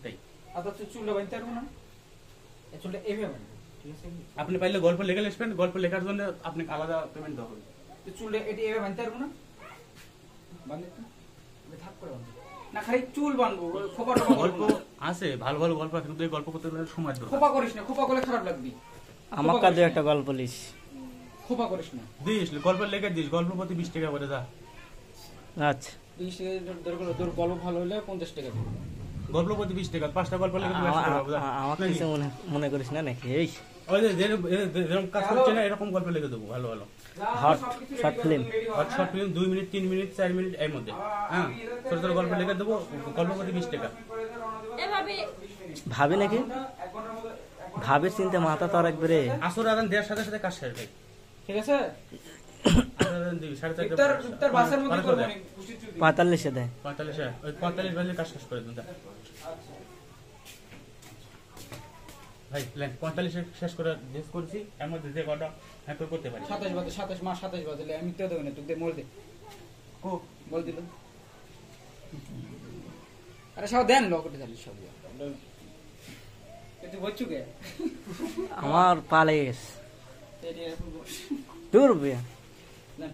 তাই চুলটা বানতে পারবো না, চুলটা এভাবে বানবো, ঠিক আছে? আপনি পাইলে গল্প লেখা লিখবেন, গল্প লেখার জন্য আপনাকে আলাদা পেমেন্ট দেওয়া হবে। চুলটা এটি এভাবে বানতে পারবো না, বানতে থাক করে বানবো না, খালি চুল বানবো। গল্প আছে, ভালো ভালো গল্প আছে, কিন্তু এই গল্প করতে গেলে সময় দরকার। খোপা করিস না, খোপা করলে খারাপ লাগবে। আমার কাছে একটা গল্প লিস, খোপা করিস না। দিস গল্প লেখা দিস, গল্প প্রতি 20 টাকা করে যা। আচ্ছা 20 টাকা তোর গল্প ভালো হলে 50 টাকা দেবো। গল্প প্রতি 20 টাকা, 5টা গল্প লেখা 20 টাকা হবে। আমার কিছু মনে করিস না নাকি? এই ওই যে যেরকম কাজ করছে না এরকম গল্প লিখে দেবো, ভালো ভালো hot short film, hot short film 2 minute 3 minute 4 minute এর মধ্যে। হ্যাঁ, ছোট ছোট গল্প লিখে দেবো, গল্প প্রতি 20 টাকা। ভাবি নাকি? ভাবির চিন্তা মাথা তো আর একবারে। আসর আদান দেওয়ার সাথে সাথে কাজ শেষ ভাই, ঠিক আছে? আসর আদান দিবি 4:30 তোর বাসার মধ্যে করব না, 45 দেয়। 45 ওই 45 বাজে কাজ শেষ করে দিন ভাই। প্ল্যান 45 শেষ করে ড্রেস করছি, এর মধ্যে যে কটা হ্যাঁ করতে পারি। 27 বাজে, 27 বাজে আমি তো দেব না, তুই দে মোল দে। ও বল দিল। আরে সব দেন লগটে চালি সব। তুই বচ্চু কে? আমার পা লেগে গেছে। দূর বিয়া।